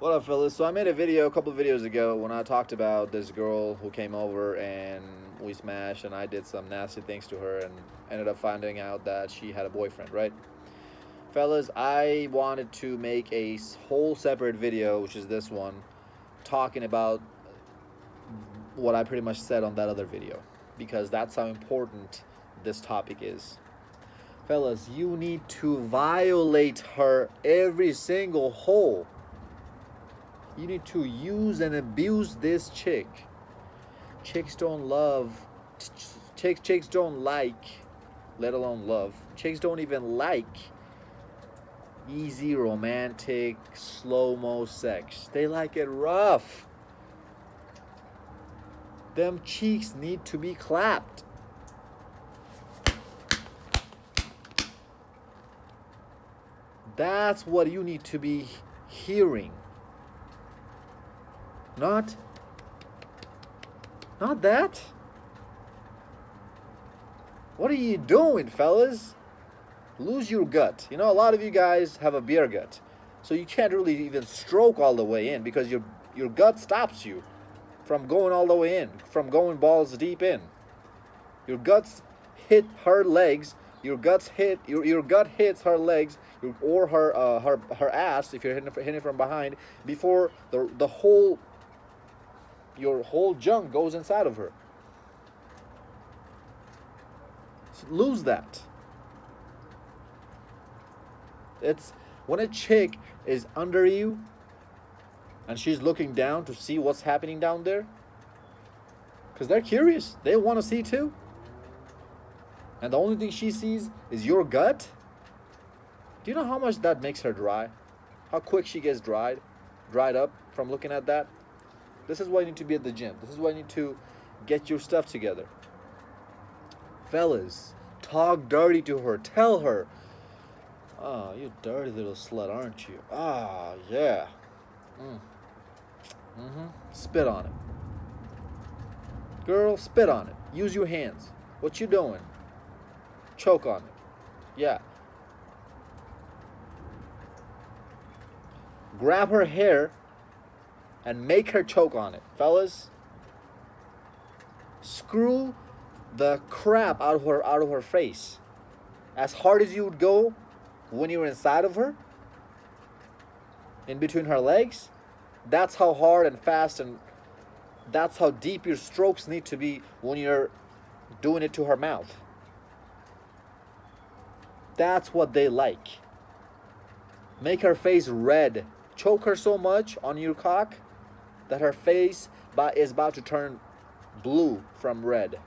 What up, fellas? So I made a video a couple of videos ago when I talked about this girl who came over and we smashed and I did some nasty things to her and ended up finding out that she had a boyfriend, right? Fellas, I wanted to make a whole separate video, which is this one, talking about what I pretty much said on that other video, because that's how important this topic is. Fellas, you need to violate her every single hole. You need to use and abuse this chick. Chicks don't love, chicks don't like, let alone love. Chicks don't even like easy, romantic, slow-mo sex. They like it rough. Them cheeks need to be clapped. That's what you need to be hearing. Not that. What are you doing, fellas? Lose your gut. You know, a lot of you guys have a beer gut, so you can't really even stroke all the way in because your gut stops you from going all the way in, from going balls deep in. Your guts hit her legs. Your gut hits her legs or her ass if you're hitting from behind before your whole junk goes inside of her. So lose that. It's when a chick is under you and she's looking down to see what's happening down there, because they're curious. They want to see too. And the only thing she sees is your gut. Do you know how much that makes her dry? How quick she gets dried up from looking at that? This is why you need to be at the gym. This is why you need to get your stuff together. Fellas, talk dirty to her. Tell her, "Oh, you dirty little slut, aren't you? Ah, yeah. Spit on it. Girl, spit on it. Use your hands. What you doing? Choke on it. Yeah. Grab her hair and make her choke on it. Fellas, screw the crap out of her face. As hard as you would go when you were inside of her, in between her legs, that's how hard and fast and that's how deep your strokes need to be when you're doing it to her mouth. That's what they like. Make her face red. Choke her so much on your cock that her face is about to turn blue from red.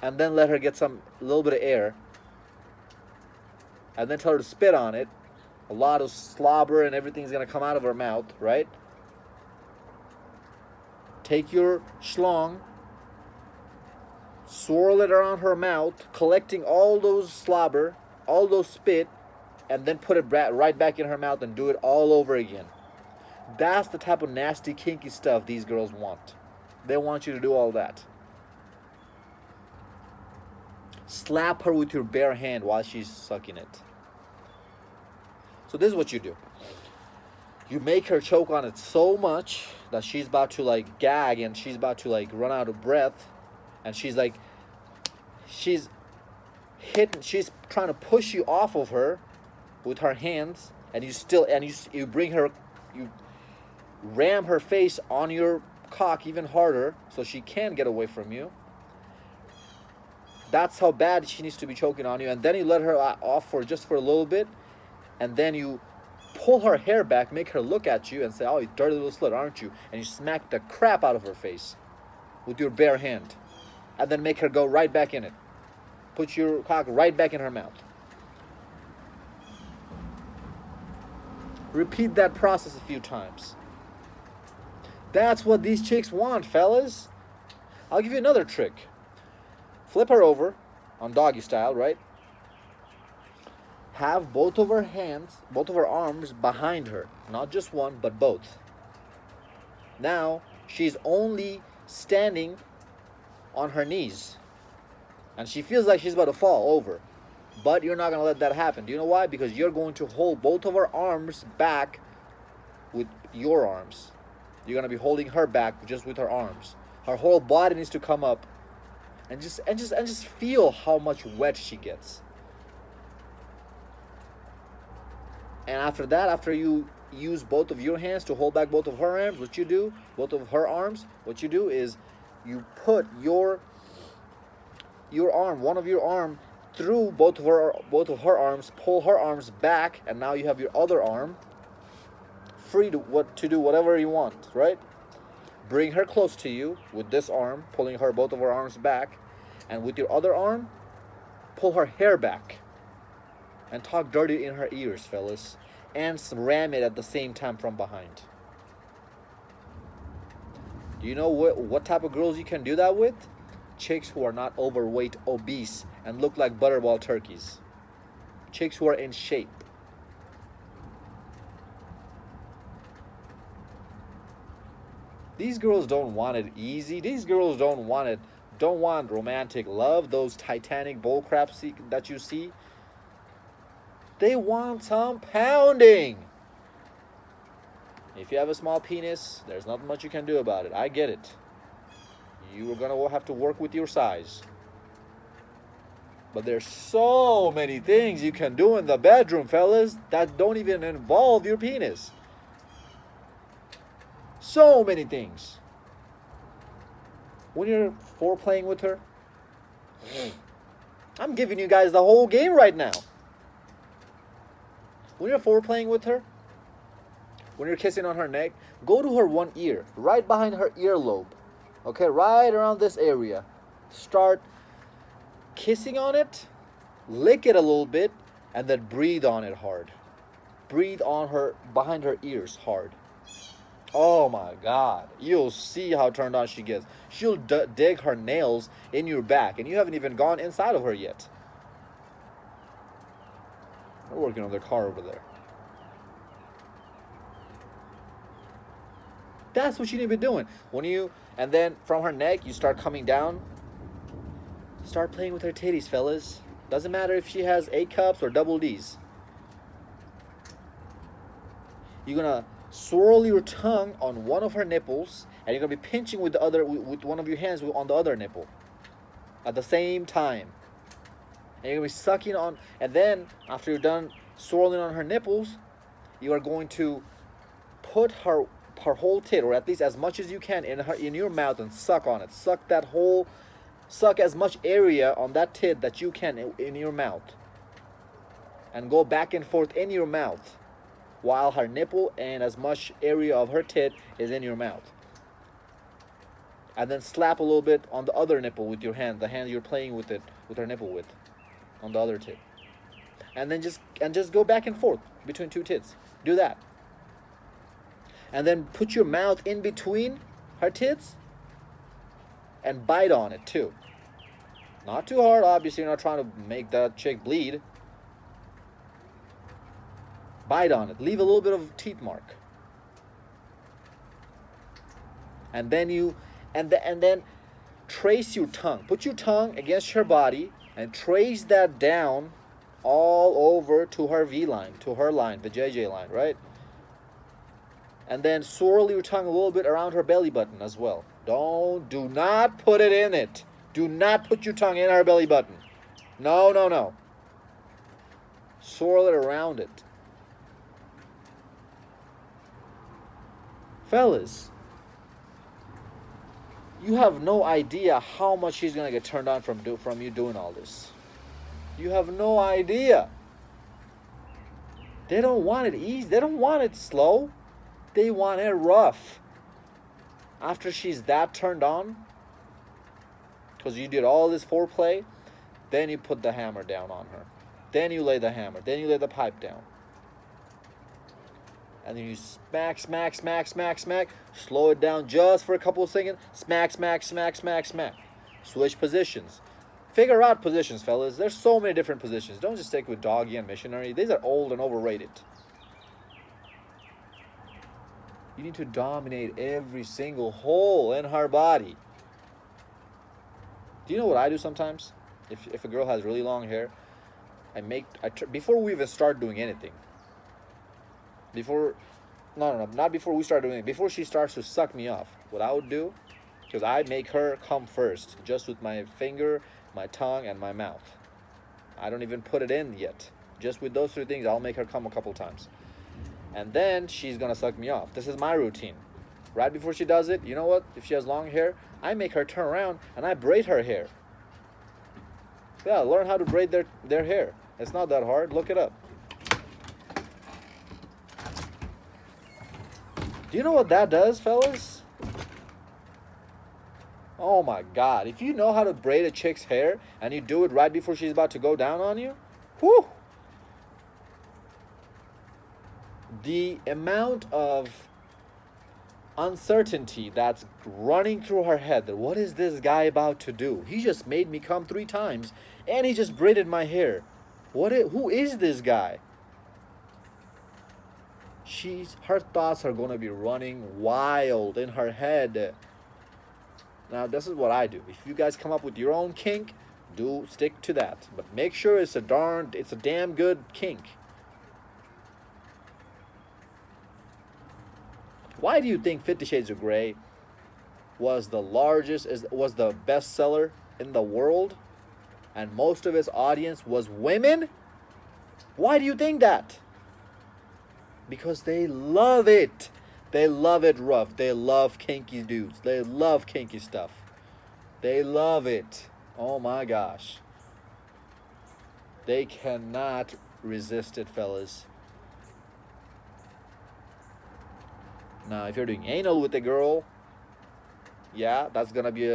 And then let her get a little bit of air. And then tell her to spit on it. A lot of slobber and everything's going to come out of her mouth, right? Take your schlong, swirl it around her mouth, collecting all those slobber, all those spit, and then put it right back in her mouth and do it all over again. That's the type of nasty, kinky stuff these girls want. They want you to do all that. Slap her with your bare hand while she's sucking it. So this is what you do. You make her choke on it so much that she's about to like gag and she's about to like run out of breath, and she's trying to push you off of her with her hands, and you bring her, you ram her face on your cock even harder so she can't get away from you. That's how bad she needs to be choking on you. And then you let her off for just a little bit, and then you pull her hair back, make her look at you and say, "Oh, you dirty little slut, aren't you?" And you smack the crap out of her face with your bare hand, and then make her go right back in it. Put your cock right back in her mouth. Repeat that process a few times. That's what these chicks want, fellas. I'll give you another trick. Flip her over on doggy style, right? Have both of her arms behind her. Not just one, but both. Now, she's only standing on her knees. And she feels like she's about to fall over. But you're not going to let that happen. Do you know why? Because you're going to hold both of her arms back with your arms. You're gonna be holding her back just with her arms. Her whole body needs to come up, and just feel how much wet she gets. And after that, after you use both of your hands to hold back both of her arms, what you do, both of her arms, what you do is you put your arm, one of your arm, through both of her arms, pull her arms back, and now you have your other arm free to do whatever you want, right? Bring her close to you with this arm, pulling her both of her arms back, and with your other arm, pull her hair back and talk dirty in her ears, fellas, and ram it at the same time from behind. Do you know what type of girls you can do that with? Chicks who are not overweight, obese, and look like butterball turkeys. Chicks who are in shape. These girls don't want it easy. These girls don't want romantic love, those Titanic bullcraps that you see. They want some pounding. If you have a small penis, there's not much you can do about it. I get it. You are gonna have to work with your size. But there's so many things you can do in the bedroom, fellas, that don't even involve your penis. So many things. When you're foreplaying with her, I'm giving you guys the whole game right now. When you're foreplaying with her, when you're kissing on her neck, go to her one ear, right behind her earlobe. Okay, right around this area. Start kissing on it, lick it a little bit, and then breathe on it hard. Breathe on her, behind her ears hard. Oh my God. You'll see how turned on she gets. She'll dig her nails in your back, and you haven't even gone inside of her yet. They're working on their car over there. That's what you need to be doing. And then from her neck, you start coming down. Start playing with her titties, fellas. Doesn't matter if she has A cups or double D's. You're gonna swirl your tongue on one of her nipples, and you're gonna be pinching with one of your hands on the other nipple at the same time. And you're gonna be sucking on, and then after you're done swirling on her nipples, you are going to put her whole tit, or at least as much as you can, in your mouth and suck on it. Suck as much area on that tit that you can in your mouth, and go back and forth in your mouth while her nipple and as much area of her tit is in your mouth. And then slap a little bit on the other nipple with your hand, the hand you're playing with her nipple with, on the other tit. And then just go back and forth between two tits. Do that. And then put your mouth in between her tits and bite on it too. Not too hard, obviously. You're not trying to make that chick bleed. Bite on it. Leave a little bit of teeth mark. And then then trace your tongue. Put your tongue against her body and trace that down all over to her V line, to her line, the JJ line, right? And then swirl your tongue a little bit around her belly button as well. Do not put it in it. Do not put your tongue in her belly button. No, no, no. Swirl it around it. Fellas, you have no idea how much she's gonna get turned on from you doing all this. You have no idea. They don't want it easy. They don't want it slow. They want it rough. After she's that turned on, because you did all this foreplay, then you put the hammer down on her. Then you lay the hammer. Then you lay the pipe down. And then you smack, smack, smack, smack, smack. Slow it down just for a couple of seconds. Smack, smack, smack, smack, smack. Switch positions. Figure out positions, fellas. There's so many different positions. Don't just stick with doggy and missionary. These are old and overrated. You need to dominate every single hole in her body. Do you know what I do sometimes? If a girl has really long hair, before we even start doing anything, before no, not before we start doing it. Before she starts to suck me off, what I would do, because I make her come first, just with my finger, my tongue, and my mouth. I don't even put it in yet. Just with those 3 things, I'll make her come a couple times. And then she's gonna suck me off. This is my routine. Right before she does it, you know what? If she has long hair, I make her turn around and I braid her hair. Yeah, learn how to braid their hair. It's not that hard. Look it up. Do you know what that does, fellas? Oh my God. If you know how to braid a chick's hair and you do it right before she's about to go down on you, whew! The amount of uncertainty that's running through her head, that what is this guy about to do? He just made me come 3 times and he just braided my hair. Who is this guy? Her thoughts are going to be running wild in her head. Now, this is what I do. If you guys come up with your own kink, stick to that. But make sure it's a damn good kink. Why do you think 50 Shades of Grey was the bestseller in the world, and most of its audience was women? Why do you think that? Because they love it. They love it rough. They love kinky dudes. They love kinky stuff. They love it. Oh my gosh. They cannot resist it, fellas. Now, if you're doing anal with a girl, yeah, that's gonna be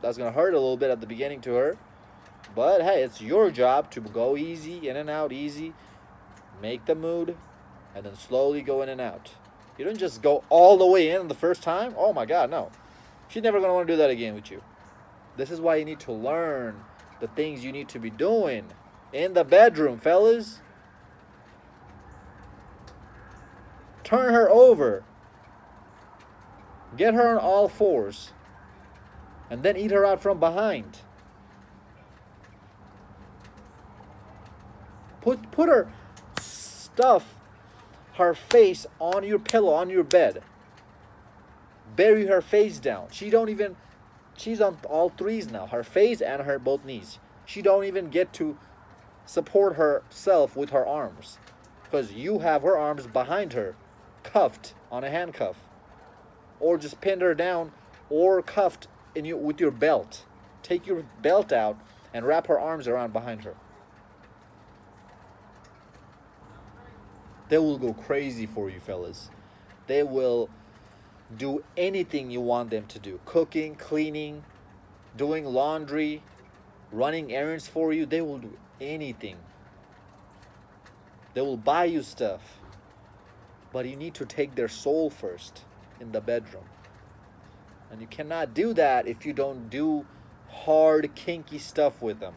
that's gonna hurt a little bit at the beginning to her. But hey, it's your job to go easy, in and out, easy. Make the mood, and then slowly go in and out. You don't just go all the way in the first time. Oh my God, no. She's never gonna want to do that again with you. This is why you need to learn the things you need to be doing in the bedroom, fellas. Turn her over. Get her on all 4s. And then eat her out from behind. Put her her face on your pillow, on your bed. Bury her face down. She's on all 3s now. Her face and her both knees. She don't even get to support herself with her arms. Because you have her arms behind her, cuffed on a handcuff, or just pinned her down, or cuffed with your belt. Take your belt out and wrap her arms around behind her. They will go crazy for you, fellas. They will do anything you want them to do. Cooking, cleaning, doing laundry, running errands for you. They will do anything. They will buy you stuff. But you need to take their soul first in the bedroom. And you cannot do that if you don't do hard, kinky stuff with them.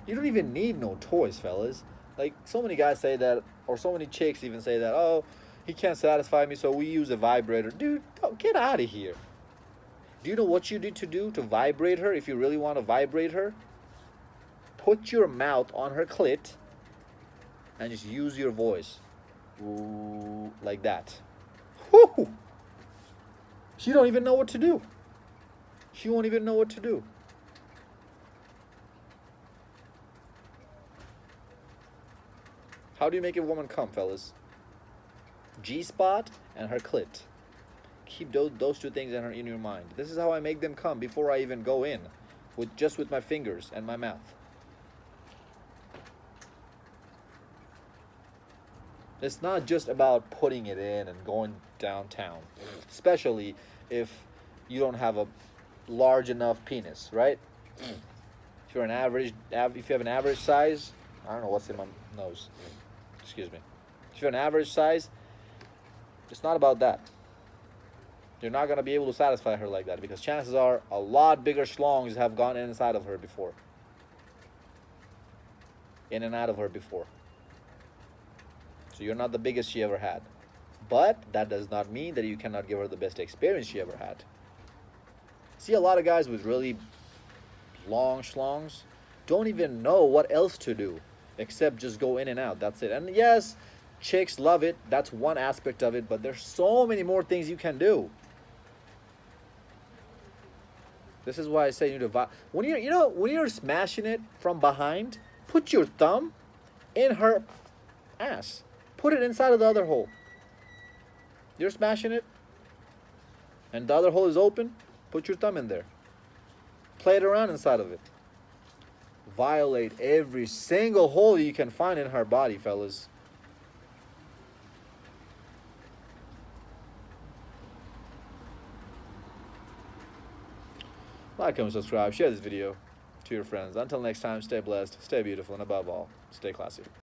You don't even need no toys, fellas. Like, so many guys say that, or so many chicks even say that, oh, he can't satisfy me, so we use a vibrator. Dude, get out of here. Do you know what you need to do to vibrate her if you really want to vibrate her? Put your mouth on her clit and just use your voice. Ooh, like that. Whoo! She don't even know what to do. She won't even know what to do. How do you make a woman come, fellas? G-spot and her clit. Keep those 2 things in your mind. This is how I make them come before I even go in, just with my fingers and my mouth. It's not just about putting it in and going downtown, especially if you don't have a large enough penis, right? If you have an average size, I don't know what's in my nose. Excuse me. If you're an average size, it's not about that. You're not going to be able to satisfy her like that, because chances are a lot bigger schlongs have gone inside of her before. In and out of her before. So you're not the biggest she ever had. But that does not mean that you cannot give her the best experience she ever had. See, a lot of guys with really long schlongs don't even know what else to do except just go in and out. That's it. And yes, Chicks love it. That's one aspect of it, but there's so many more things you can do. This is why I say you need to when you're smashing it from behind, put your thumb in her ass. Put it inside of the other hole. You're smashing it, and the other hole is open. Put your thumb in there. Play it around inside of it. Violate every single hole you can find in her body, fellas. Like, comment, subscribe, share this video to your friends. Until next time, stay blessed, stay beautiful, and above all, stay classy.